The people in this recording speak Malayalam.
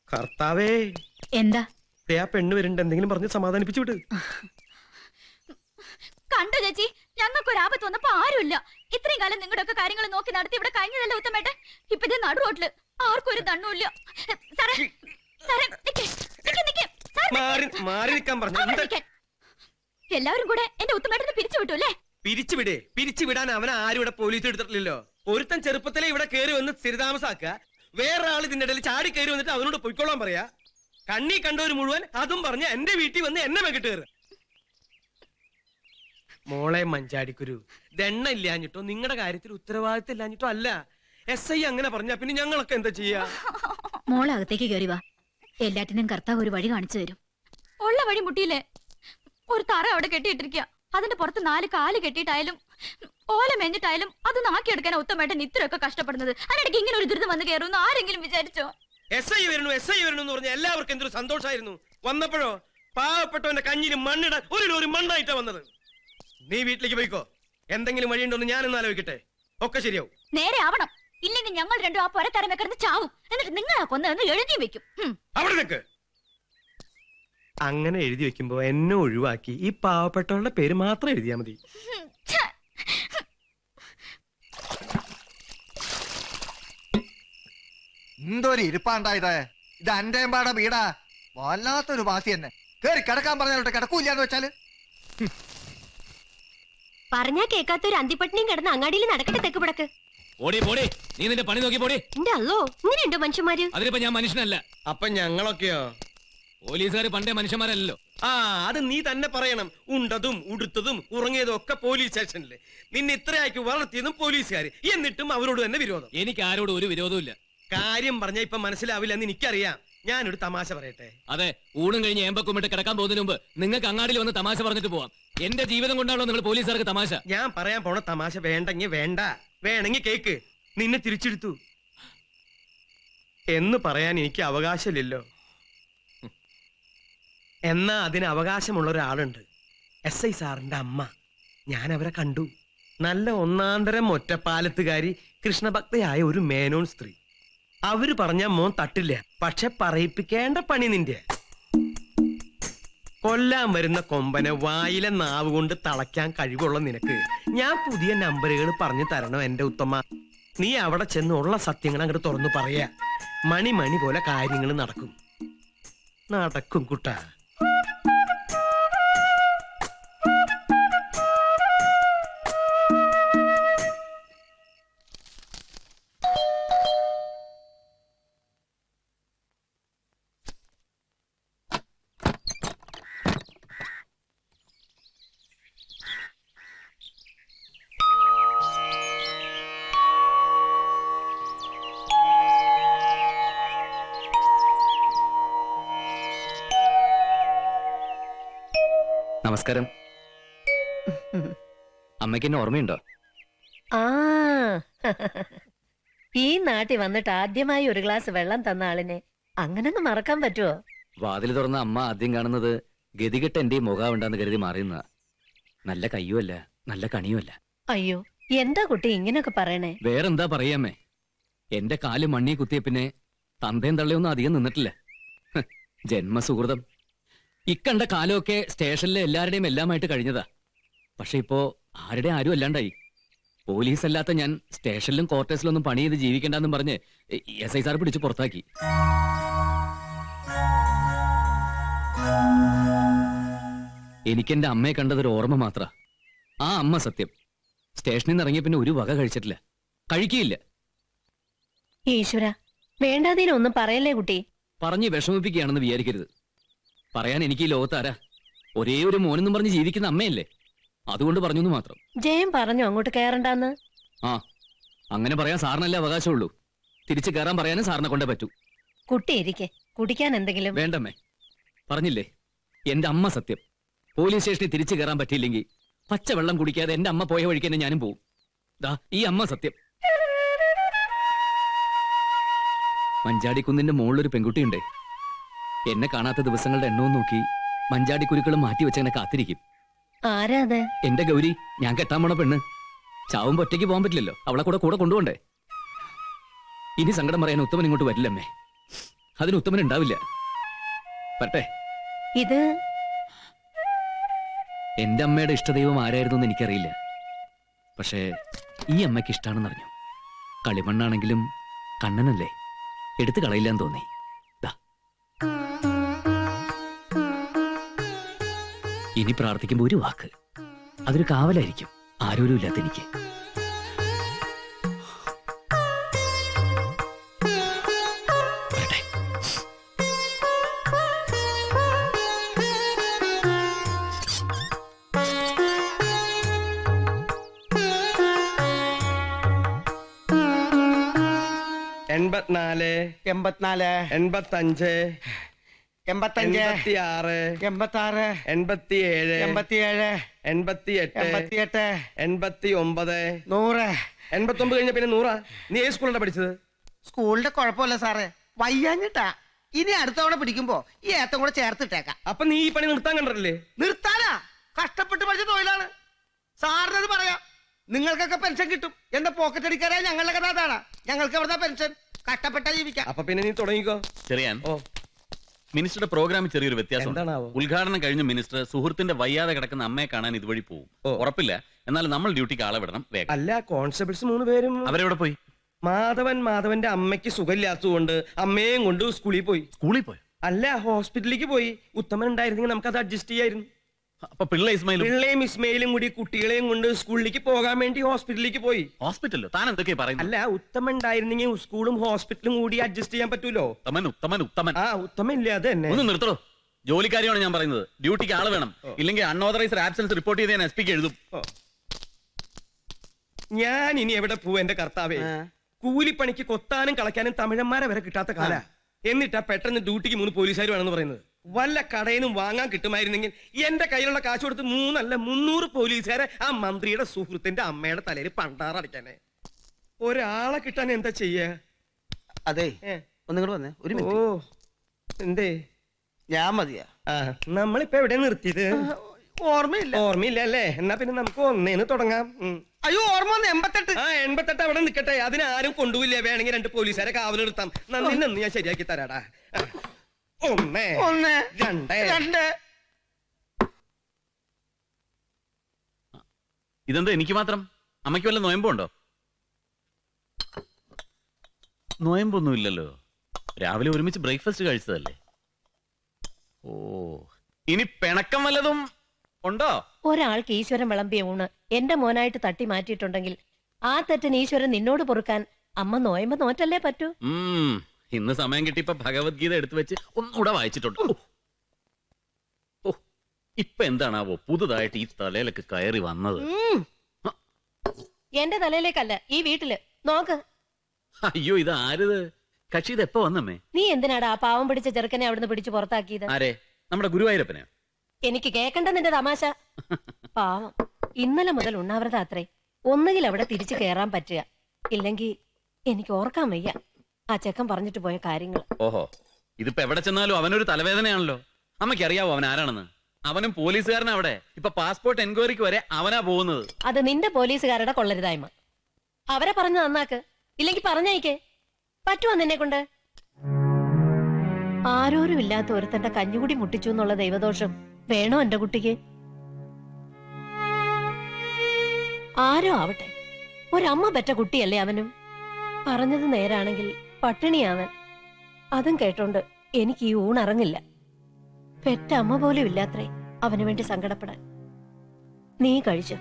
കർത്താവേ, എന്താ ആ പെണ്ണ് വരുന്നുണ്ട്, എന്തെങ്കിലും പറഞ്ഞ് സമാധാനിപ്പിച്ചു വിട്. കണ്ടു ചേച്ചി, ഞങ്ങൾക്കൊരു ആപത്ത് വന്നപ്പോ ആരുമില്ല. ഇത്രയും കാലം നിങ്ങളുടെ ഒക്കെ കാര്യങ്ങൾ നോക്കി നടത്തി ഇവിടെ കഴിഞ്ഞതല്ലേ ഉത്തമേട്ടെ. ഇപ്പൊ ഇത് നടു റോട്ടില് ആർക്കും ഒരു ദണ്ണുമില്ല. എല്ലാവരും കൂടെ എന്റെ ഉത്തമേട്ടനെ പിരിച്ചു വിട്ടു അല്ലേ? പിരിച്ചുവിടാൻ അവനെ ആരും ഇവിടെ പോലീസ് എടുത്തിട്ടില്ലല്ലോ. ഒരുത്തൻ ചെറുപ്പത്തിലെ ഇവിടെ കയറി വന്ന് സ്ഥിരതാമസാക്കുക, വേറെ ആൾ ഇതിന്റെ ഇടയിൽ ചാടി കയറി വന്നിട്ട് അവനോട് പൊയ്ക്കോളാൻ പറയാ. കണ്ണി കണ്ടവര് മുഴുവൻ അതും പറഞ്ഞ് എന്റെ വീട്ടിൽ വന്ന് എന്നെ വെക്കിട്ട് കയറുക. മോളെ മഞ്ചാടിക്കുരു, ദണ്ണ ഇല്ലാഞ്ഞിട്ടോ നിങ്ങളുടെ കാര്യത്തിൽ ഉത്തരവാദിത്തം ഇല്ലാഞ്ഞിട്ടോ അല്ല. SI അങ്ങനെ പറഞ്ഞാ പിന്നെ ഞങ്ങളൊക്കെ എന്താ ചെയ്യാ? മോളെ അകത്തേക്ക് കയറി വാ, എല്ലാറ്റിനും കർത്താവ് ഒരു വഴി കാണിച്ചു തരും. ഉള്ള വഴി മുട്ടിയില്ലേ? ഒരു തറ അവിടെ കെട്ടിയിട്ടിരിക്കുക, അതിന്റെ പുറത്ത് 4 കാല് കെട്ടിയിട്ടായാലും ഓല മെഞ്ഞിട്ടായാലും അത് നാക്കിയെടുക്കാൻ ഉത്തമേട്ടൻ ഇത്രയൊക്കെ കഷ്ടപ്പെടുന്നത്. അതിനിടയ്ക്ക് ഇങ്ങനെ ഒരു ദുരിതം വന്ന് കയറുന്നു ആരെങ്കിലും വിചാരിച്ചോ? SI വരണു എന്ന് പറഞ്ഞ എല്ലാവർക്കും എന്തൊരു സന്തോഷമായിരുന്നു. വന്നപ്പോഴോ പാവപ്പെട്ടവന്റെ കഞ്ഞിന് മണ്ണിടാൻ ഒരു ലോറി മണ്ണായിട്ടാ വന്നത്. നീ വീട്ടിലേക്ക് പോയിക്കോ, എന്തെങ്കിലും വഴിയുണ്ടോന്ന് ഞാനൊന്ന് ആലോചിക്കട്ടെ. ഒക്കെ ശരിയാവും. നേരെ ആവണം, ഇല്ലെങ്കിൽ ഞങ്ങൾ രണ്ടും ആ പുരത്തരം വെക്കരുത് ചാവും. എന്നിട്ട് നിങ്ങളാ കൊന്നതെന്ന് എഴുതി വെക്കും. അവിടെ നിൽക്ക്. അങ്ങനെ എഴുതി വെക്കുമ്പോ എന്നെ ഒഴിവാക്കി ഈ പാവപ്പെട്ടവളുടെ പേര് മാത്രം എഴുതിയാ മതി. എന്തൊരു ഇരിപ്പാണ്ടായത്. ഇത് അന്റെമ്പാടെ വീടാ, വല്ലാത്തൊരു വാസി തന്നെ. കേറി കിടക്കാൻ പറഞ്ഞാലോട്ടെ കിടക്കൂല്ലാന്ന് വെച്ചാല്. പറഞ്ഞാ കേൾക്കാത്തൊരു അന്തിപ്പട്ടിനിയും കിടന്ന് അങ്ങാടിയിൽ നടക്കട്ടെ. തെക്ക് പിടക്ക് ഓടി പോടി, നീ നിന്റെ പണി നോക്കി പോടി. എന്റെ അല്ലോ, ഇങ്ങനെയുണ്ടോ മനുഷ്യന്മാര്? അതിനിപ്പോ ഞാൻ മനുഷ്യനല്ല. അപ്പൊ ഞങ്ങളൊക്കെയോ? പോലീസുകാർ പണ്ടേ മനുഷ്യന്മാരല്ലോ. അത് നീ തന്നെ പറയണം. ഉണ്ടതും ഉടുത്തതും ഉറങ്ങിയതും ഒക്കെ പോലീസ് സ്റ്റേഷനില്. നിന്നെ ഇത്രയാക്കി വളർത്തിയതും പോലീസുകാര്. എന്നിട്ടും അവരോട് തന്നെ വിരോധം. എനിക്ക് ആരോടും ഒരു വിരോധവും ഇല്ല. കാര്യം പറഞ്ഞാ ഇപ്പൊ മനസ്സിലാവില്ലെന്ന് എനിക്കറിയാം. ഞാനൊരു തമാശ പറയട്ടെ. അതെ, ഊണും കഴിഞ്ഞ് ഏമ്പക്കുമിട്ട് കിടക്കാൻ പോകുന്നതിന് മുമ്പ് നിങ്ങൾക്ക് അങ്ങാടിയിൽ വന്ന് തമാശ പറഞ്ഞിട്ട് പോവാം. എന്റെ ജീവിതം കൊണ്ടാണല്ലോ നിങ്ങൾ പോലീസുകാർക്ക് തമാശ. ഞാൻ പറയാൻ പോണ തമാശ വേണ്ടെങ്കിൽ വേണ്ട, വേണമെങ്കിൽ കേക്ക്. നിന്നെ തിരിച്ചെടുത്തു എന്ന് പറയാൻ എനിക്ക് അവകാശമില്ലല്ലോ. എന്നാ അതിന് അവകാശമുള്ള ഒരാളുണ്ട്, SI സാറിന്റെ അമ്മ. ഞാൻ അവരെ കണ്ടു. നല്ല ഒന്നാന്തരം ഒറ്റപ്പാലത്തുകാരി, കൃഷ്ണഭക്തയായ ഒരു മേനോൻ സ്ത്രീ. അവര് പറഞ്ഞ മോൻ തട്ടില്ല, പക്ഷെ പറയിപ്പിക്കേണ്ട പണി നിന്റെ. കൊല്ലാൻ വരുന്ന കൊമ്പനെ വായിലെ നാവ് കൊണ്ട് തളയ്ക്കാൻ കഴിവുള്ള നിനക്ക് ഞാൻ പുതിയ നമ്പറുകൾ പറഞ്ഞു തരണോ എന്റെ ഉത്തമ? നീ അവിടെ ചെന്ന് ഉള്ള സത്യങ്ങൾ അങ്ങോട്ട് തുറന്നു പറയാ. മണി പോലെ കാര്യങ്ങൾ നടക്കും കുട്ടാ. നമസ്കാരം. അമ്മയ്ക്ക് എന്നെ ഓർമ്മയുണ്ടോ? ഈ നാട്ടിൽ വന്നിട്ട് ആദ്യമായി ഒരു ഗ്ലാസ് വെള്ളം തന്ന ആളിനെ അങ്ങനൊന്നും മറക്കാൻ പറ്റുമോ? വാതിൽ തുറന്ന അമ്മ ആദ്യം കാണുന്നത് ഗതികെട്ട് എന്റെ മുഖാവുണ്ടെന്ന് കരുതി മാറിയുന്ന. നല്ല കയ്യുമല്ല, നല്ല കണിയുമല്ല. അയ്യോ, എന്താ കുട്ടി ഇങ്ങനൊക്കെ പറയണേ? വേറെന്താ പറയാമേ, എന്റെ കാല് മണ്ണി കുത്തിയ പിന്നെ തന്തയും തള്ളയൊന്നും അധികം നിന്നിട്ടില്ല. ജന്മസുഹൃതം. ഇക്കണ്ട കാലമൊക്കെ സ്റ്റേഷനിലെ എല്ലാവരുടെയും എല്ലാമായിട്ട് കഴിഞ്ഞതാ. പക്ഷെ ഇപ്പോ ആരും അല്ലാണ്ടായി. പോലീസ് അല്ലാത്ത ഞാൻ സ്റ്റേഷനിലും ക്വാർട്ടേഴ്സിലൊന്നും പണി ചെയ്ത് ജീവിക്കണ്ടെന്നും പറഞ്ഞ് SI സാർ പിടിച്ച് പുറത്താക്കി. എനിക്കെന്റെ അമ്മയെ കണ്ടതൊരു ഓർമ്മ മാത്ര. ആ അമ്മ സത്യം. സ്റ്റേഷനിൽ നിന്ന് ഇറങ്ങിയ പിന്നെ ഒരു വക കഴിച്ചിട്ടില്ല, കഴിക്കുകയില്ല. ഈശ്വര, വേണ്ടാതീനൊന്നും പറയല്ലേ കുട്ടി. പറഞ്ഞ് വിഷമിപ്പിക്കുകയാണെന്ന് വിചാരിക്കരുത്. പറയാൻ എനിക്ക് ഈ ലോകത്താരാ? ഒരേ ഒരു മോനെന്നും പറഞ്ഞ് ജീവിക്കുന്ന അമ്മയല്ലേ, അതുകൊണ്ട് പറഞ്ഞു മാത്രം. ജയം പറഞ്ഞു അങ്ങോട്ട് കയറണ്ടെന്ന്. അങ്ങനെ പറയാൻ സാറിനല്ലേ അവകാശമുള്ളൂ. തിരിച്ചു കയറാൻ പറയാനും സാറിനെ കൊണ്ടേ പറ്റൂ. കുട്ടി ഇരിക്കെ, കുടിക്കാൻ എന്തെങ്കിലും? വേണ്ടമ്മേ, പറഞ്ഞില്ലേ എന്റെ അമ്മ സത്യം. പോലീസ് സ്റ്റേഷനിൽ തിരിച്ചു കയറാൻ പറ്റിയില്ലെങ്കിൽ പച്ചവെള്ളം കുടിക്കാതെ എന്റെ അമ്മ പോയ വഴിക്ക് തന്നെ ഞാനും പോവും. ദാ ഈ അമ്മ സത്യം. മഞ്ചാടിക്കുന്നിന്റെ മുകളിലൊരു പെൺകുട്ടിയുണ്ടേ. എന്നെ കാണാത്ത ദിവസങ്ങളുടെ എണ്ണവും നോക്കി മഞ്ചാടി കുരുക്കളും മാറ്റി വെച്ചെന്നെ കാത്തിരിക്കും. ആരാത്? എന്റെ ഗൗരി, ഞാൻ കെട്ടാൻ പോണ പെണ്ണ്. ചാവുമ്പോ ഒറ്റയ്ക്ക് പോകാൻ പറ്റില്ലല്ലോ, അവളെ കൂടെ കൊണ്ടുപോണ്ടേ. ഇനി സങ്കടം പറയാൻ ഉത്തമൻ ഇങ്ങോട്ട് വരില്ലമ്മേ. അതിന് ഉത്തമൻ ഉണ്ടാവില്ല. പറ്റേ, ഇത് എന്റെ അമ്മയുടെ ഇഷ്ടദൈവം ആരായിരുന്നു എന്ന് എനിക്കറിയില്ല. പക്ഷേ ഈ അമ്മയ്ക്ക് ഇഷ്ടാണെന്ന് അറിഞ്ഞു. കളിമണ്ണാണെങ്കിലും കണ്ണനല്ലേ, എടുത്തു കളയില്ലാന്ന് തോന്നി. ദാ. ഇനി പ്രാർത്ഥിക്കുമ്പോ ഒരു വാക്ക്, അതൊരു കാവലായിരിക്കും ആരോരും ഇല്ലാത്ത എനിക്ക്. വരട്ടെ. എൺപത്തിനാല്, 84, 85, 85, 86, 86, 87, 87, 88, 88, 89. 100. 89 കഴിഞ്ഞ പിന്നെ 100. നീ ഏത് സ്കൂളിലാണ് പഠിച്ചത്? സ്കൂളിന്റെ കുഴപ്പമില്ല സാറേ, വയ്യാഞ്ഞിട്ടാ. ഇനി അടുത്ത തവണ പിടിക്കുമ്പോ ഈ ഏത്തം കൂടെ ചേർത്തിട്ടേക്കാം. അപ്പൊ നീ ഈ പണി നിർത്താൻ കണ്ടല്ലേ? നിർത്താനാ? കഷ്ടപ്പെട്ട് പഠിച്ച തൊഴിലാണ് സാറിനത് പറയാം. നിങ്ങൾക്കൊക്കെ പെൻഷൻ കിട്ടും. എന്റെ പോക്കറ്റ് അടിക്കാരായ ഞങ്ങളുടെ കഥ അതാണ്. ഞങ്ങൾക്ക് എവിടുന്ന പെൻഷൻ? കഷ്ടപ്പെട്ടാ ജീവിക്കാം. അപ്പൊ പിന്നെ നീ തുടങ്ങിക്കോ. ചെറിയാൻ, ഓ, മിനിസ്റ്ററുടെ പ്രോഗ്രാമിൽ ചെറിയൊരു വ്യത്യാസം. എന്താണാവോ? ഉദ്ഘാടനം കഴിഞ്ഞ മിനിസ്റ്റർ സുഹൃത്തിന്റെ വയ്യാതെ കിടക്കുന്ന അമ്മയെ കാണാൻ ഇതുവഴി പോകും. ഓ. ഉറപ്പില്ല, എന്നാൽ നമ്മൾ ഡ്യൂട്ടിക്ക് ആളെ വിടണം വേഗം. അല്ല, കോൺസ്റ്റബിൾസ് 3 പേരും. അവരെവിടെ പോയി? മാധവന്റെ അമ്മയ്ക്ക് സുഖമില്ലാത്തതുകൊണ്ട് അമ്മയും കൊണ്ട് സ്കൂളിൽ പോയി. സ്കൂളിൽ പോയോ? അല്ല, ഹോസ്പിറ്റലിലേക്ക് പോയി. ഉത്തമൻ ഉണ്ടായിരുന്നെങ്കിൽ നമുക്ക് അത് അഡ്ജസ്റ്റ് ചെയ്യായിരുന്നു. അപ്പൊ പിള്ള ഇസ്മായിലും പിള്ളയും ഇസ്മയിലും കൂടി കുട്ടികളെയും കൊണ്ട് സ്കൂളിലേക്ക് പോകാൻ വേണ്ടി ഹോസ്പിറ്റലിലേക്ക് പോയി. ഹോസ്പിറ്റലോ? താൻ എന്തൊക്കെയാ പറയുന്നത്? അല്ല, ഉത്തമൻ ഉണ്ടായിരുന്നെങ്കിൽ സ്കൂളും ഹോസ്പിറ്റലും കൂടി അഡ്ജസ്റ്റ് ചെയ്യാൻ പറ്റൂലോ? ഉത്തമൻ ഉത്തമൻ ഉത്തമൻ ആ, ഉത്തമൻ ഇല്ല, അത് തന്നെ. ഒന്ന് നിർത്തണോ? ജോലിക്കാരിയാണ് ഞാൻ പറയുന്നത്. ഡ്യൂട്ടിക്ക് ആള് വേണം. ഇല്ലെങ്കിൽ അൺഓതറൈസ്ഡ് ആബ്സെൻസ് റിപ്പോർട്ട് ചെയ്ത് ഞാൻ SP എഴുതും. ഞാൻ ഇനി എവിടെ പോവും എന്റെ കർത്താവേ? കൂലിപ്പണിക്ക് കൊത്താനും കളയ്ക്കാനും തമിഴന്മാരെ വരെ കിട്ടാത്ത കാല. എന്നിട്ടാ പെട്ടെന്ന് ഡ്യൂട്ടിക്ക് 3 പോലീസുകാർ വേണമെന്ന് പറയുന്നത്. വല്ല കടയിൽ നിന്നും വാങ്ങാൻ കിട്ടുമായിരുന്നെങ്കിൽ എന്റെ കയ്യിലുള്ള കാശ് കൊടുത്ത് 3 അല്ല 300 പോലീസുകാരെ ആ മന്ത്രിയുടെ സുഹൃത്തിന്റെ അമ്മയുടെ തലയിൽ പണ്ടാറടിക്കാനെ. ഒരാളെ കിട്ടാൻ എന്താ ചെയ്യാ? അതെ, ഒന്നും വന്നേ ഒരു ഓ, എന്തേ? ഞാൻ മതിയാ. ആ, നമ്മളിപ്പോ എവിടെ നിർത്തിയത്? ഓർമ്മയില്ല. ഓർമ്മയില്ല അല്ലേ? എന്നാ പിന്നെ നമുക്ക് ഒന്നേന്ന് തുടങ്ങാം. അയ്യോ, ഓർമ്മ വന്ന് 88. ആ, 88 അവിടെ നിൽക്കട്ടെ. അതിനാരും കൊണ്ടുപോയില്ല. വേണമെങ്കിൽ 2 പോലീസുകാരെ കാവൽ നിർത്താം. നിന്ന് ഞാൻ ശരിയാക്കി തരാടാ. 1, 2. 2. ഇതെന്താ എനിക്ക് മാത്രം? അമ്മയ്ക്ക് വല്ല നോയമ്പുണ്ടോ? നോയമ്പൊന്നും ഇല്ലല്ലോ. രാവിലെ ഒരുമിച്ച് ബ്രേക്ക്ഫാസ്റ്റ് കഴിച്ചതല്ലേ. ഓ, ഇനി പിണക്കം വല്ലതും ഉണ്ടോ? ഒരാൾക്ക് ഈശ്വരൻ വിളമ്പിയ ഊണ് എന്റെ മോനായിട്ട് തട്ടി മാറ്റിയിട്ടുണ്ടെങ്കിൽ ആ തെറ്റിന് ഈശ്വരൻ നിന്നോട് പൊറുക്കാൻ അമ്മ നോയമ്പ് നോറ്റല്ലേ പറ്റൂ. ഇന്ന് സമയം കിട്ടിയപ്പോ ഭഗവത്ഗീത എടുത്തു വെച്ച് ഒന്നുകൂടെ വായിച്ചിട്ടുണ്ട്. ഓ, ഇപ്പൊ എന്താണാവോ പുതുതായിട്ട് ഈ തലയിലൊക്കെ കയറി വന്നത്? എന്റെ തലയിലേക്കല്ല, ഈ വീട്ടില് നോക്ക്. അയ്യോ, ഇത് ആരിത്? കക്ഷി ഇത് എപ്പോ വന്നമ്മേ? നീ എന്തിനാടാ ആ പാവം പിടിച്ച ചെറുക്കനെ അവിടുന്ന് പിടിച്ചു പുറത്താക്കിയത്? ആരെ? നമ്മുടെ ഗുരുവായൂരപ്പനെ? എനിക്ക് കേക്കണ്ട നിന്റെ തമാശ. പാവം, ഇന്നലെ മുതൽ ഉണ്ണാവൃത അത്രേ. ഒന്നുകിൽ അവിടെ തിരിച്ചു കയറാൻ പറ്റുക, ഇല്ലെങ്കിൽ എനിക്ക് ഓർക്കാൻ വയ്യ ആ ചെക്കൻ പറഞ്ഞിട്ട് പോയ കാര്യങ്ങൾ. ഓഹോ, ഇതിപ്പോ എവിടെ ചെന്നാലും അവനൊരു തലവേദനയാണല്ലോ. അമ്മയ്ക്ക് അറിയാവോ അവൻ ആരാണെന്ന്? അവനും പോലീസുകാരൻ. അവിടെ ഇപ്പൊ പാസ്പോർട്ട് എൻക്വയറിക്ക് വരെ അവനാ പോകുന്നത്. അത് നിന്റെ പോലീസുകാരുടെ കൊള്ളരുതായ്മ. അവരെ പറഞ്ഞു നന്നാക്ക്, ഇല്ലെങ്കിൽ പറഞ്ഞയക്കേ. പറ്റുമോ നിന്നെ കൊണ്ട്? ആരോരും ഇല്ലാത്ത ഒരുത്തന്റെ കഞ്ഞുകൂടി മുട്ടിച്ചു എന്നുള്ള ദൈവദോഷം വേണോ എന്റെ കുട്ടിക്ക്? ആരോ ആവട്ടെ, ഒരമ്മ പെറ്റ കുട്ടിയല്ലേ അവനും. പറഞ്ഞത് നേരാണെങ്കിൽ പട്ടിണിയാവൻ. അതും കേട്ടോണ്ട് എനിക്ക് ഈ ഊണിറങ്ങില്ല. പെറ്റ അമ്മ പോലും ഇല്ലാത്രേ അവന് വേണ്ടി സങ്കടപ്പെടാൻ. നീ കഴിച്ചു.